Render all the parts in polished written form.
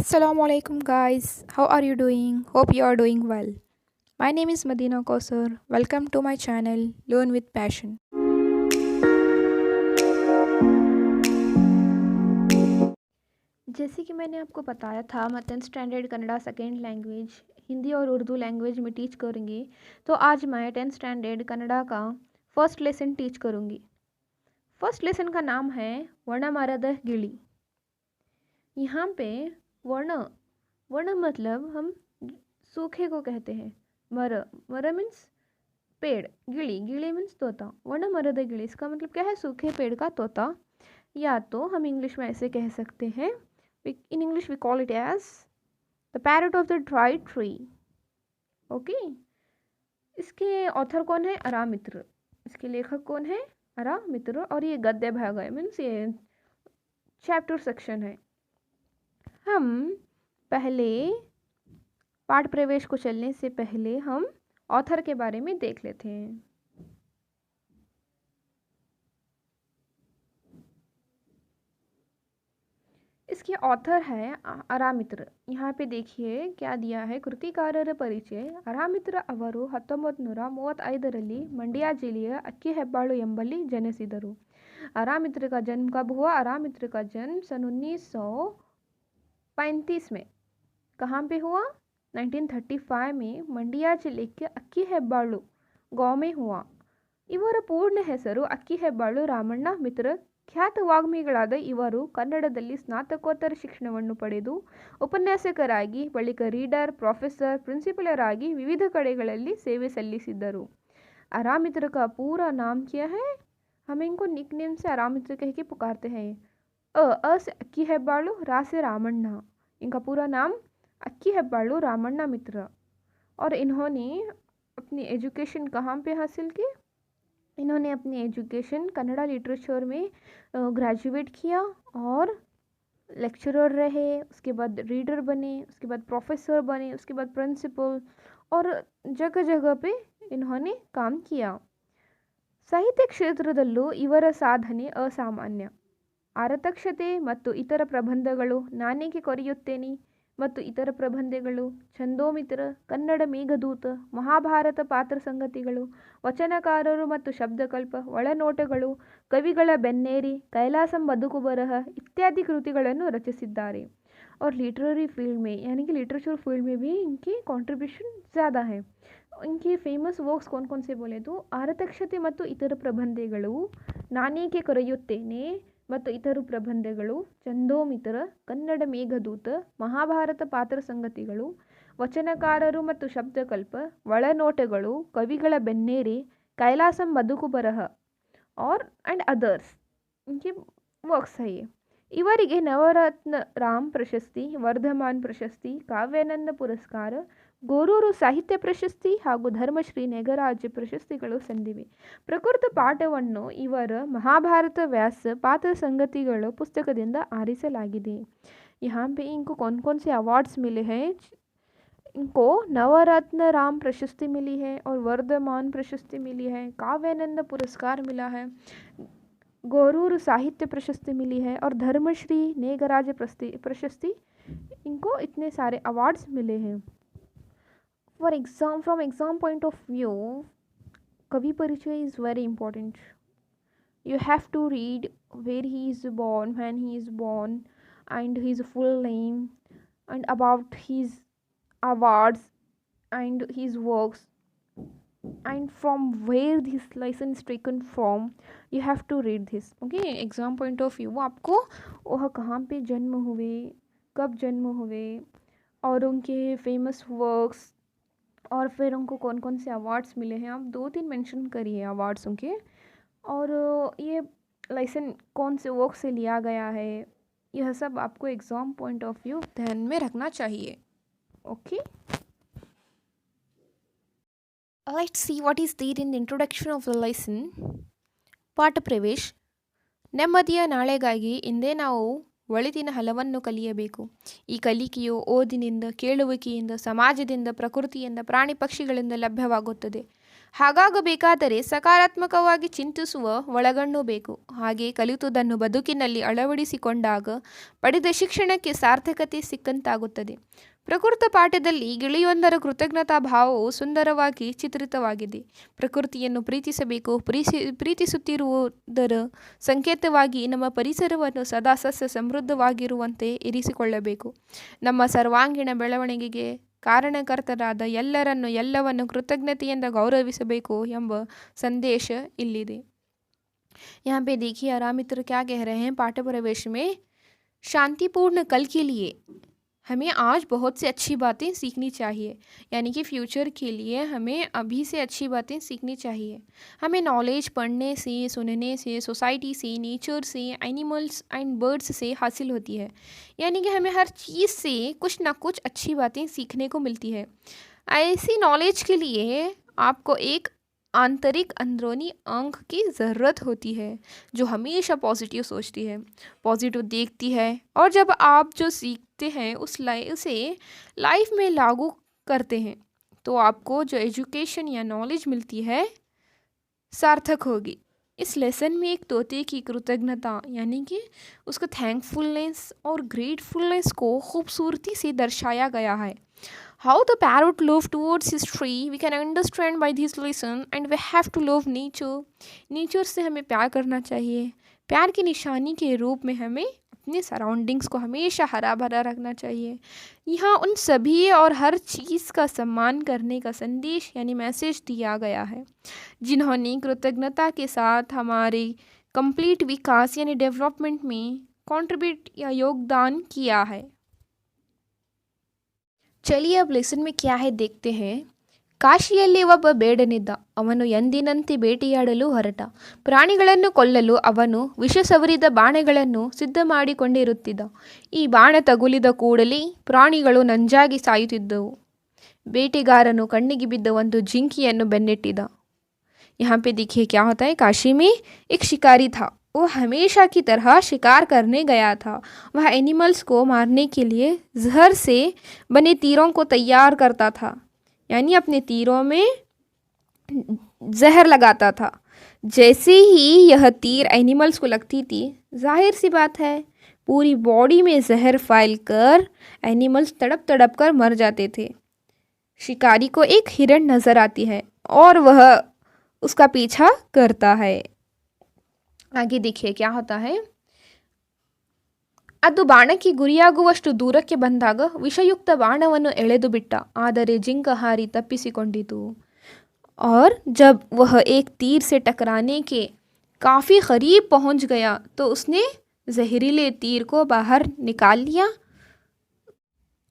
Assalamu alaikum guys. How are you doing? Hope you are doing well. My name is Madina Kausar. Welcome to my channel Learn with Passion. जैसे कि मैंने आपको बताया था मैं 10th standard Kannada second language Hindi और Urdu language में teach करूँगी। तो आज मैं 10th स्टैंडर्ड कन्नड़ा का फर्स्ट लेसन टीच करूँगी। फर्स्ट लेसन का नाम है वर्ण मರದ गिಳಿ। यहाँ पे वर्ण वर्ण मतलब हम सूखे को कहते हैं। मर मर मीन्स पेड़, गिಳಿ गिಳಿ मीन्स तोता। वर्ण मರದ गिಳಿ इसका मतलब क्या है? सूखे पेड़ का तोता। या तो हम इंग्लिश में ऐसे कह सकते हैं, in English we call it as the parrot of the dry tree. Okay, इसके ऑथर कौन है? अरामित्र। इसके लेखक कौन है? अरामित्र। और ये गद्य भाग है, मीन्स ये चैप्टर सेक्शन है। हम पहले पाठ प्रवेश को चलने से पहले हम ऑथर के बारे में देख लेते हैं। इसके ऑथर है अरामित्र। यहाँ पे देखिए क्या दिया है, ಕೃತಿಕಾರರ ಪರಿಚಯ। ಅರಾಮಿತ್ರ ಅವರು 1935ರಲ್ಲಿ ಮಂಡ್ಯ ಜಿಲ್ಲೆಯ ಅಕ್ಕಿಹೆಬ್ಬಾಳು ಎಂಬಲ್ಲಿ ಜನಿಸಿದರು। अरामित्र का जन्म कब हुआ? अरामित्र का जन्म सन 1935 में। कहाँ पे हुआ? 1935 में ಮಂಡ್ಯ जिले के ಅಕ್ಕಿಹೆಬ್ಬಾಳು गांव में हुआ। ಇವರ ಪೂರ್ಣ ಹೆಸರು ಅಕ್ಕಿಹೆಬ್ಬಾಳು ರಾಮಣ್ಣ ಮಿತ್ರ। ಖ್ಯಾತ ವಾಗ್ಮಿಗಳಾದ ಇವರು ಕನ್ನಡದಲ್ಲಿ ಸ್ನಾತಕೋತ್ತರ ಶಿಕ್ಷಣವನ್ನು ಪಡೆದು ಉಪನ್ಯಾಸಕರಾಗಿ, ಬಳಿಕ ರೀಡರ್, ಪ್ರೊಫೆಸರ್, ಪ್ರಿನ್ಸಿಪಲರ್ ಆಗಿ ವಿವಿಧ ಕಡೆಗಳಲ್ಲಿ ಸೇವೆ ಸಲ್ಲಿಸಿದ್ದರು। अरामित्र का पूरा नाम क्या है? हम इनको निकनेम से अरामित्र कह के पुकारते हैं। अ से अक्कीहेब्बाळु, रा से रामण्णा। इनका पूरा नाम अक्कीहेब्बाळु रामण्णा मित्र। और इन्होंने अपनी एजुकेशन कहाँ पे हासिल की? इन्होंने अपनी एजुकेशन कन्नड़ा लिटरेचर में ग्रेजुएट किया और लेक्चरर रहे, उसके बाद रीडर बने, उसके बाद प्रोफेसर बने, उसके बाद प्रिंसिपल, और जगह जगह पे इन्होंने काम किया। ಸಾಹಿತ್ಯ ಕ್ಷೇತ್ರದಲ್ಲೂ ಇವರ ಸಾಧನೆ ಅಸಾಮಾನ್ಯ। ಆರತಕ್ಷತೆ ಮತ್ತು ಇತರ ಪ್ರಬಂಧಗಳು, ನಾನೇಕೆ ಕೊರೆಯುತ್ತೇನೆ ಮತ್ತು ಇತರ ಪ್ರಬಂಧಗಳು, ಛಂದೋಮಿತ್ರ, ಕನ್ನಡ ಮೇಘದೂತ, ಮಹಾಭಾರತ ಪಾತ್ರ ಸಂಗತಿಗಳು, ವಚನಕಾರರು ಮತ್ತು ಶಬ್ದಕಲ್ಪ, ಒಳನೋಟಗಳು, ಕವಿಗಳ ಬೆನ್ನೇರಿ, ಕೈಲಾಸಂ ಬದುಕು ಬರಹ इत्यादि कृतिಗಳನ್ನು रचिಸಿದ್ದಾರೆ। और लिटरेरी फील्ड में यानी कि लिटरेचर फील्ड में भी इनकी कंट्रीब्यूशन ज़्यादा है। इनकी फेमस वर्क्स कौन कौन से बोले तो ಆರತಕ್ಷತೆ ಮತ್ತು ಇತರ ಪ್ರಬಂಧಗಳು, ನಾನೇಕೆ ಕೊರೆಯುತ್ತೇನೆ ಮತ್ತು ಇತರ ಪ್ರಬಂಧಗಳು, ಚಂದೋಮಿತ್ರ, ಕನ್ನಡ ಮೇಘದೂತ, ಮಹಾಭಾರತ ಪಾತ್ರ ಸಂಗತಿಗಳು, ವಚನಕಾರರು ಮತ್ತು ಶಬ್ದಕಲ್ಪ, ಒಳನೋಟಗಳು, ಕವಿಗಳ ಬೆನ್ನೇರಿ, ಕೈಲಾಸಂ ಬದುಕು ಬರಹ और एंड अदर्स इनके वर्क्स है ये। ಇವರಿಗೆ ನವರತ್ನ ರಾಮ್ ಪ್ರಶಸ್ತಿ, ವರ್ಧಮಾನ್ ಪ್ರಶಸ್ತಿ, ಕಾವ್ಯಾನಂದ ಪುರಸ್ಕಾರ, ಗೋರೂರು ಸಾಹಿತ್ಯ ಪ್ರಶಸ್ತಿ ಹಾಗೂ ಧರ್ಮಶ್ರೀ ನೆಗರಾಜ್ಯ ಪ್ರಶಸ್ತಿಗಳು ಸಂದಿವೆ। ಪ್ರಕೃತ ಪಾಠವನ್ನು ಇವರ ಮಹಾಭಾರತ ವ್ಯಾಸ ಪಾತ್ರ ಸಂಗತಿಗಳು पुस्तकದಿಂದ ಆರಿಸಲಾಗಿದೆ। यहाँ पे इनको कौन कौन से अवार्ड्स मिले हैं? इनको नवरत्न राम प्रशस्ति मिली है और वर्धमान प्रशस्ति मिली है, काव्यानंद पुरस्कार मिला है, गोरूर साहित्य प्रशस्ति मिली है और धर्मश्री नेगराज प्रशस्ति। इनको इतने सारे अवार्ड्स मिले हैं। From exam point of view, कवि परिचय is very important. you have to read where he is born, when he is born, and his full name, and about his awards and his works, and from where this lesson is taken from. You have to read this, okay? Exam point of view आपको वह कहाँ पे जन्म हुए, कब जन्म हुए, और उनके फेमस वर्क्स, और फिर उनको कौन कौन से अवार्ड्स मिले हैं, आप 2-3 मेंशन करिए अवार्ड्स उनके। और ये लेसन कौन से वर्क से लिया गया है, यह सब आपको एग्ज़ाम पॉइंट ऑफ व्यू ध्यान में रखना चाहिए। Okay, let's see what is there in the introduction of the lesson. ಪಾಠ ಪ್ರವೇಶ. ನೆಮ್ಮದಿಯ ನಾಳೆಗಾಗಿ ಇಂದೇ ನಾವು ಒಳಿತಿನ ಹಲವನ್ನು ಕಲಿಯಬೇಕು. ಈ ಕಲಿಕೆಯು ಓದಿನಿಂದ, ಕೇಳುವಿಕೆಯಿಂದ, ಸಮಾಜದಿಂದ, ಪ್ರಕೃತಿಯಿಂದ, ಪ್ರಾಣಿ ಪಕ್ಷಿಗಳಿಂದ ಲಭ್ಯವಾಗುತ್ತದೆ. ಹಾಗಾಗಬೇಕಾದರೆ ಸಕಾರಾತ್ಮಕವಾಗಿ ಚಿಂತಿಸುವ ಒಳಗಣ್ಣು ಬೇಕು. ಹಾಗೆ ಕಲಿತುದನ್ನು ಬದುಕಿನಲ್ಲಿ ಅಳವಡಿಸಿಕೊಂಡಾಗ ಪಡೆದ ಶಿಕ್ಷಣಕ್ಕೆ ಸಾರ್ಥಕತೆ ಸಿಕ್ಕಂತಾಗುತ್ತದೆ. ಪ್ರಕೃತ ಪಾಠದಲ್ಲಿ ಗಿಳಿಯೊಂದರ ಕೃತಜ್ಞತಾ ಭಾವವು ಸುಂದರವಾಗಿ ಚಿತ್ರಿತವಾಗಿದೆ. ಪ್ರಕೃತಿಯನ್ನು ಪ್ರೀತಿಸಬೇಕು. ಪ್ರೀತಿಸುತ್ತಿರುವುದರ ಸಂಕೇತವಾಗಿ ನಮ್ಮ ಪರಿಸರವನ್ನು ಸದಾ ಸಸ್ಯ ಸಮೃದ್ಧವಾಗಿರುವಂತೆ ಇರಿಸಿಕೊಳ್ಳಬೇಕು. ನಮ್ಮ ಸರ್ವಾಂಗೀಣ ಬೆಳವಣಿಗೆಗೆ ಕಾರಣಕರ್ತರಾದ ಎಲ್ಲವನ್ನು ಕೃತಜ್ಞತೆಯಿಂದ ಗೌರವಿಸಬೇಕು ಎಂಬ संदेश इल्लिदे। यहाँ पे देखिए आराम मित्र क्या कह रहे हैं पाठ्य प्रवेश में, शांतिपूर्ण कल के लिए हमें आज बहुत से अच्छी बातें सीखनी चाहिए। यानी कि फ्यूचर के लिए हमें अभी से अच्छी बातें सीखनी चाहिए। हमें नॉलेज पढ़ने से, सुनने से, सोसाइटी से, नेचर से, एनिमल्स एंड बर्ड्स से हासिल होती है। यानी कि हमें हर चीज़ से कुछ ना कुछ अच्छी बातें सीखने को मिलती है। ऐसी नॉलेज के लिए आपको एक आंतरिक अंदरूनी अंक की ज़रूरत होती है जो हमेशा पॉजिटिव सोचती है, पॉजिटिव देखती है, और जब आप जो सीखते हैं उसे लाइफ में लागू करते हैं तो आपको जो एजुकेशन या नॉलेज मिलती है सार्थक होगी। इस लेसन में एक तोते की कृतज्ञता यानी कि उसका थैंकफुलनेस और ग्रेटफुलनेस को खूबसूरती से दर्शाया गया है। How the parrot loved towards his tree we can understand by this lesson, and we have to love nature. Nature से हमें प्यार करना चाहिए। प्यार की निशानी के रूप में हमें अपने सराउंडिंग्स को हमेशा हरा भरा रखना चाहिए। यहाँ उन सभी और हर चीज़ का सम्मान करने का संदेश यानी मैसेज दिया गया है जिन्होंने कृतज्ञता के साथ हमारे कंप्लीट विकास यानी डेवलपमेंट में कंट्रीब्यूट या योगदान किया है। चलिए अब लेसन में क्या है देखते हैं। ಕಾಶಿಯಲ್ಲಿ ಒಬ್ಬ ಬೇಡನಿದ್ದ. ಅವನು ಎಂದಿನಂತೆ ಬೇಟೆಯಾಡಲು ಹೊರಟ. ಪ್ರಾಣಿಗಳನ್ನು ಕೊಲ್ಲಲು ಅವನು ವಿಷ ಸವರಿದ ಬಾಣಗಳನ್ನು ಸಿದ್ಧ ಮಾಡಿಕೊಂಡಿರುತ್ತಿದ್ದ. ಈ ಬಾಣ ತಗುಲಿದ ಕೂಡಲೇ ಪ್ರಾಣಿಗಳು ನಂಜಾಗಿ ಸಾಯುತ್ತಿದ್ದವು. ಬೇಟೆಗಾರನು ಕಣ್ಣಿಗೆ ಬಿದ್ದ ಒಂದು ಜಿಂಕೆಯನ್ನು ಬೆನ್ನಟ್ಟಿದ. यहाँ पे देखिए क्या होता है, काशी में एक शिकारी था। वो हमेशा की तरह शिकार करने गया था। वह एनिमल्स को मारने के लिए जहर से बने तीरों को तैयार करता था, यानी अपने तीरों में जहर लगाता था। जैसे ही यह तीर एनिमल्स को लगती थी, जाहिर सी बात है पूरी बॉडी में जहर फैल कर एनिमल्स तड़प तड़प कर मर जाते थे। शिकारी को एक हिरण नज़र आती है और वह उसका पीछा करता है। आगे देखिए क्या होता है। ಅದು ಬಾಣಕ್ಕೆ ಗುರಿಯಾಗುವಷ್ಟು ದೂರಕ್ಕೆ ಬಂದಾಗ ವಿಷಯುಕ್ತ ಬಾಣವನ್ನು ಎಳೆದು ಬಿಟ್ಟ. ಆದರೆ ಜಿಂಕ ಹಾರಿ ತಪ್ಪಿಸಿಕೊಂಡಿತು। और जब वह एक तीर से टकराने के काफ़ी करीब पहुंच गया तो उसने जहरीले तीर को बाहर निकाल लिया।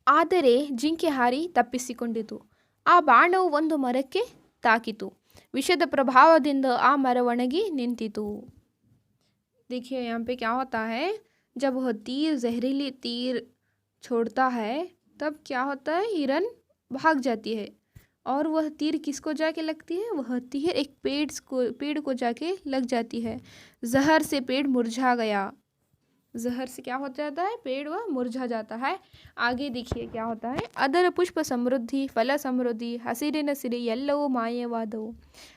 ಆದರೆ ಜಿಂಕೆ ಹಾರಿ ತಪ್ಪಿಸಿಕೊಂಡಿತು। ಆ ಬಾಣವು ಒಂದು ಮರಕ್ಕೆ ತಾಕಿತು। ವಿಷದ ಪ್ರಭಾವದಿಂದ ಆ ಮರ ಒಣಗಿ ನಿಂತಿತು। देखिए यहाँ पे क्या होता है, जब वह तीर जहरीली तीर छोड़ता है तब क्या होता है, हिरन भाग जाती है और वह तीर किसको जाके लगती है, वह तीर एक पेड़ को जाके लग जाती है। जहर से पेड़ मुरझा गया। जहर से क्या हो जाता है, पेड़ वह मुरझा जाता है। आगे देखिए क्या होता है। ಅದರ ಪುಷ್ಪ ಸಮೃದ್ಧಿ, ಫಲ ಸಮೃದ್ಧಿ, ಹಸಿರಿನ ಸಿರಿ ಎಲ್ಲವೂ ಮಾಯವಾದವು.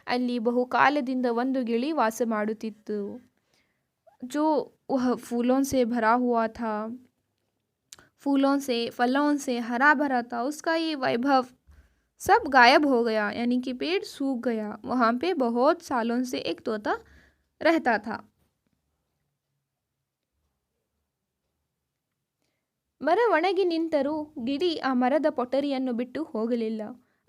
ಅಲ್ಲಿ ಬಹುಕಾಲದಿಂದ ಒಂದು ಗಿಳಿ ವಾಸ ಮಾಡುತ್ತಿತ್ತು। जो वह फूलों से भरा हुआ था, फूलों से फलों से हरा भरा था, उसका ये वैभव सब गायब हो गया, यानी कि पेड़ सूख गया। वहाँ पे बहुत सालों से एक तोता रहता था। ಮರ ಒಣಗಿ ನಿಂತರೂ ಗಿಳಿ ಆ ಮರದ ಪೊಟರಿಯನ್ನು ಬಿಟ್ಟು ಹೋಗಲಿಲ್ಲ.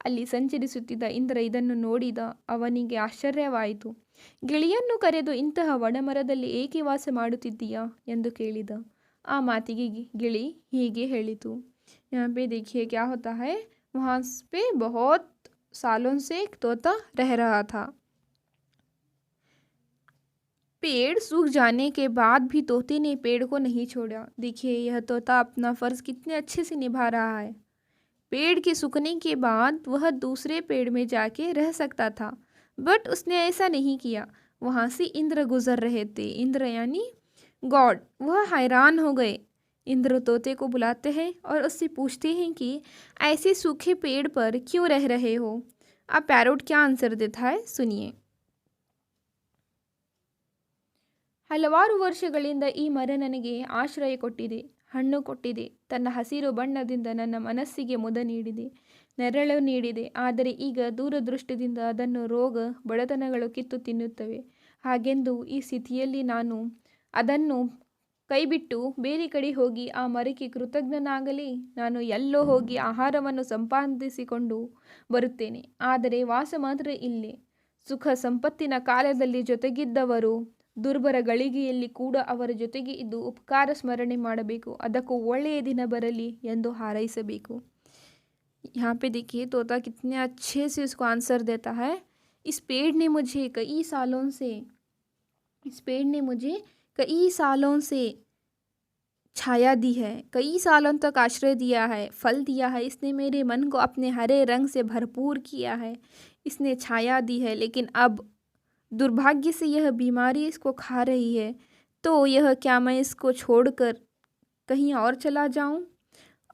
ಅಲ್ಲಿ ಸಂಚರಿಸುತ್ತಿದ್ದ ಇಂದ್ರ ಇದನ್ನು ನೋಡಿದ. ಅವನಿಗೆ ಆಶ್ಚರ್ಯವಾಯಿತು. ಗಿಳಿಯನ್ನು ಕರೆದು ಇಂತಹ ಒಣಮರದಲ್ಲಿ ಏಕೆ ವಾಸ ಮಾಡುತ್ತಿದ್ದೀಯಾ ಎಂದು ಕೇಳಿದ. ಆ ಮಾತಿಗೆ ಗಿಳಿ ಹೀಗೆ ಹೇಳಿತು। यहाँ पे देखिए क्या होता है, वहाँ पे बहुत सालों से एक तोता रह रहा था। पेड़ सूख जाने के बाद भी तोते ने पेड़ को नहीं छोड़ा। देखिए यह तोता अपना फ़र्ज़ कितने अच्छे से निभा रहा है। पेड़ के सूखने के बाद वह दूसरे पेड़ में जाके रह सकता था, बट उसने ऐसा नहीं किया। वहाँ से इंद्र गुज़र रहे थे। इंद्र यानी गॉड। वह हैरान हो गए। इंद्र तोते को बुलाते हैं और उससे पूछते हैं कि ऐसे सूखे पेड़ पर क्यों रह रहे हो। अब पैरोट क्या आंसर देता है सुनिए। ಹಲವಾರು ವರ್ಷಗಳಿಂದ ಈ ಮರ ನನಗೆ ಆಶ್ರಯ ಕೊಟ್ಟಿದೆ, ಹಣ್ಣು ಕೊಟ್ಟಿದೆ, ತನ್ನ ಹಸಿರು ಬಣ್ಣದಿಂದ ನನ್ನ ಮನಸ್ಸಿಗೆ ಮುದ ನೀಡಿದೆ, ನೆರಳು ನೀಡಿದೆ. ಆದರೆ ಈಗ ದೂರದೃಷ್ಟಿಯಿಂದ ಅದನ್ನು ರೋಗ ಬಡತನಗಳು ಕಿತ್ತು ತಿನ್ನುತ್ತವೆ. ಹಾಗೆಂದು ಈ ಸ್ಥಿತಿಯಲ್ಲಿ ನಾನು ಅದನ್ನು ಕೈಬಿಟ್ಟು ಬೇರೆ ಕಡೆ ಹೋಗಿ ಆ ಮರಕ್ಕೆ ಕೃತಜ್ಞನಾಗಲಿ? ನಾನು ಎಲ್ಲೋ ಹೋಗಿ ಆಹಾರವನ್ನು ಸಂಪಾದಿಸಿಕೊಂಡು ಬರುತ್ತೇನೆ, ಆದರೆ ವಾಸ ಮಾತ್ರ ಇಲ್ಲೇ. ಸುಖ ಸಂಪತ್ತಿನ ಕಾಲದಲ್ಲಿ ಜೊತೆಗಿದ್ದವರು ದುರ್ಬಲ ಗಳಿಗೆಯಲ್ಲಿ ಕೂಡ ಅವರ ಜೊತೆಗೆ ಇದ್ದು ಉಪಕಾರ ಸ್ಮರಣೆ ಮಾಡಬೇಕು, ಅದಕ್ಕೂ ಒಳ್ಳೆಯ ದಿನ ಬರಲಿ ಎಂದು ಹಾರೈಸಬೇಕು। यहाँ पे देखिए तोता कितने अच्छे से उसको आंसर देता है। इस पेड़ ने मुझे कई सालों से छाया दी है, कई सालों तक आश्रय दिया है, फल दिया है। इसने मेरे मन को अपने हरे रंग से भरपूर किया है, इसने छाया दी है। लेकिन अब दुर्भाग्य से यह बीमारी इसको खा रही है, तो यह क्या मैं इसको छोड़कर कहीं और चला जाऊं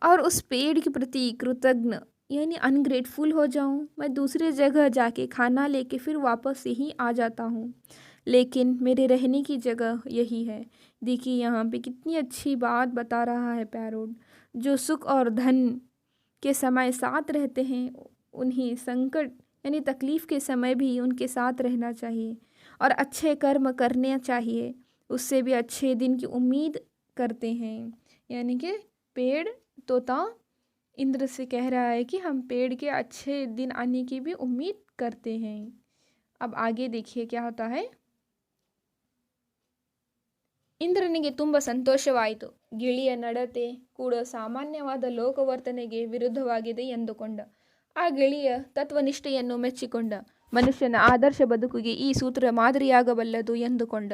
और उस पेड़ के प्रति कृतज्ञ यानी अनग्रेटफुल हो जाऊं? मैं दूसरी जगह जाके खाना लेके फिर वापस यहीं आ जाता हूं, लेकिन मेरे रहने की जगह यही है। देखिए यहाँ पे कितनी अच्छी बात बता रहा है पैरोट। जो सुख और धन के समय साथ रहते हैं, उन्हें संकट यानी तकलीफ़ के समय भी उनके साथ रहना चाहिए और अच्छे कर्म करने चाहिए, उससे भी अच्छे दिन की उम्मीद करते हैं। यानी कि पेड़ तोता इंद्र से कह रहा है कि हम पेड़ के अच्छे दिन आने की भी उम्मीद करते हैं। अब आगे देखिए क्या होता है। ಇಂದ್ರನಿಗೆ ತುಂಬ ಸಂತೋಷವಾಯಿತು. ಗಿಳಿಯ ನಡತೆ ಕೂಡ ಸಾಮಾನ್ಯವಾದ ಲೋಕವರ್ತನೆಗೆ ವಿರುದ್ಧವಾಗಿದೆ ಎಂದುಕೊಂಡ. ಆ ಗಿಳಿಯ ತತ್ವನಿಷ್ಠೆಯನ್ನು ಮೆಚ್ಚಿಕೊಂಡ. ಮನುಷ್ಯನ ಆದರ್ಶ ಬದುಕಿಗೆ ಈ ಸೂತ್ರ ಮಾದರಿಯಾಗಬಲ್ಲದು ಎಂದುಕೊಂಡ.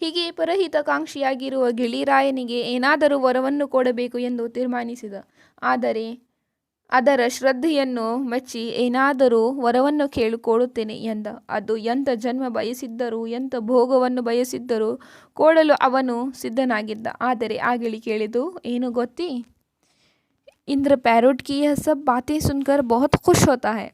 ಹೀಗೆ ಪರಹಿತಕಾಂಕ್ಷಿಯಾಗಿರುವ ಗಿಳಿರಾಯನಿಗೆ ಏನಾದರೂ ವರವನ್ನು ಕೊಡಬೇಕು ಎಂದು ತೀರ್ಮಾನಿಸಿದ. ಆದರೆ ಅದರ ಶ್ರದ್ಧೆಯನ್ನು ಮೆಚ್ಚಿ ಏನಾದರೂ ವರವನ್ನು ಕೊಡುತ್ತೇನೆ ಎಂದ. ಅದು ಎಂಥ ಜನ್ಮ ಬಯಸಿದ್ದರೂ ಎಂಥ ಭೋಗವನ್ನು ಬಯಸಿದ್ದರೂ ಕೊಡಲು ಅವನು ಸಿದ್ಧನಾಗಿದ್ದ. ಆದರೆ ಆ ಗಿಳಿ ಕೇಳಿದು ಏನು ಗೊತ್ತಿ? इंद्र पैरोट की यह सब बातें सुनकर बहुत खुश होता है।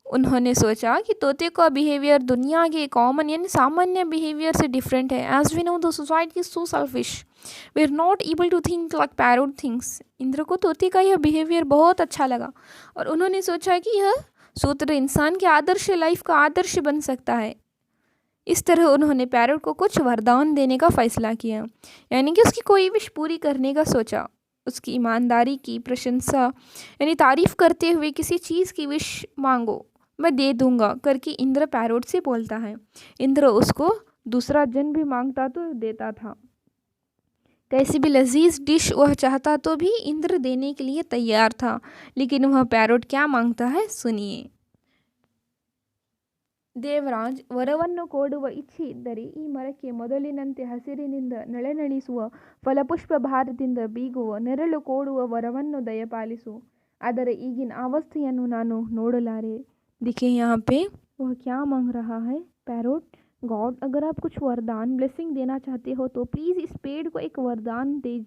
उन्होंने सोचा कि तोते का बिहेवियर दुनिया के कॉमन यानी सामान्य बिहेवियर से डिफरेंट है। As we know the society is so selfish, we are not able to think like parrot things. Indra को तोते का यह बिहेवियर बहुत अच्छा लगा और उन्होंने सोचा कि यह सूत्र इंसान के आदर्श लाइफ का आदर्श बन सकता है। इस तरह उन्होंने पैरोट को कुछ वरदान देने का फैसला किया, यानी कि उसकी कोई विश पूरी करने का सोचा। उसकी ईमानदारी की प्रशंसा यानी तारीफ़ करते हुए किसी चीज़ की विश मांगो, मैं दे दूंगा करके इंद्र पैरोट से बोलता है। इंद्र उसको दूसरा जन्म भी मांगता तो देता था। कैसी भी लजीज डिश वह चाहता तो भी इंद्र देने के लिए तैयार था। लेकिन वह पैरोट क्या मांगता है सुनिए। ದೇವರಾಜ್ ವರವನ್ನು ಕೊಡುವ ಇಚ್ಛೆ ಇದ್ದರೆ ಈ ಮರಕ್ಕೆ ಮೊದಲಿನಂತೆ ಹಸಿರಿನಿಂದ ನಳನಳಿಸುವ ಫಲಪುಷ್ಪ ಭಾರದಿಂದ ಬೀಗುವ ನೆರಳು ಕೊಡುವ ವರವನ್ನು ದಯಪಾಲಿಸು, ಆದರೆ ಈಗಿನ अवस्थೆಯನ್ನು ನಾನು ನೋಡಲಾರೆ। देखिए यहाँ पे वह क्या मांग रहा है पैरोट। गॉड, अगर आप कुछ वरदान ब्लेसिंग देना चाहते हो तो प्लीज़ इस पेड़ को एक वरदान दे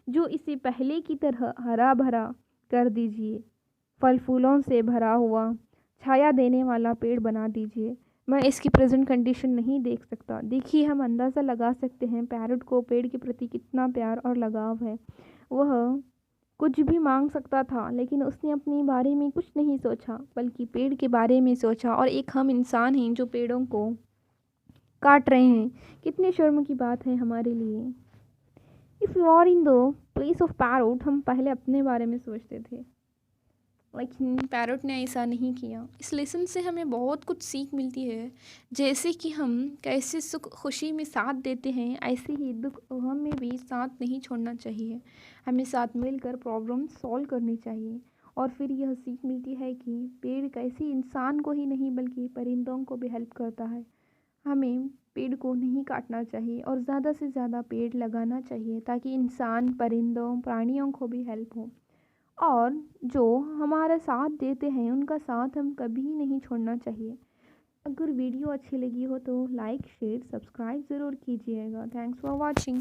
जो इसे पहले की तरह हरा भरा कर दीजिए, फल फूलों से भरा हुआ छाया देने वाला पेड़ बना दीजिए। मैं इसकी प्रेजेंट कंडीशन नहीं देख सकता। देखिए हम अंदाज़ा लगा सकते हैं पैरोट को पेड़ के प्रति कितना प्यार और लगाव है। वह कुछ भी मांग सकता था, लेकिन उसने अपने बारे में कुछ नहीं सोचा बल्कि पेड़ के बारे में सोचा। और एक हम इंसान हैं जो पेड़ों को काट रहे हैं। कितने शर्म की बात है हमारे लिए। If you are in the place of parrot, हम पहले अपने बारे में सोचते थे, लेकिन पैरोट ने ऐसा नहीं किया। इस लेसन से हमें बहुत कुछ सीख मिलती है, जैसे कि हम कैसे सुख खुशी में साथ देते हैं, ऐसे ही दुख गम में भी साथ नहीं छोड़ना चाहिए। हमें साथ मिलकर प्रॉब्लम सॉल्व करनी चाहिए। और फिर यह सीख मिलती है कि पेड़ कैसे इंसान को ही नहीं बल्कि परिंदों को भी हेल्प करता है। हमें पेड़ को नहीं काटना चाहिए और ज़्यादा से ज़्यादा पेड़ लगाना चाहिए ताकि इंसान, परिंदों, प्राणियों को भी हेल्प हो। और जो हमारा साथ देते हैं उनका साथ हम कभी नहीं छोड़ना चाहिए। अगर वीडियो अच्छी लगी हो तो लाइक शेयर सब्सक्राइब ज़रूर कीजिएगा। Thanks for watching.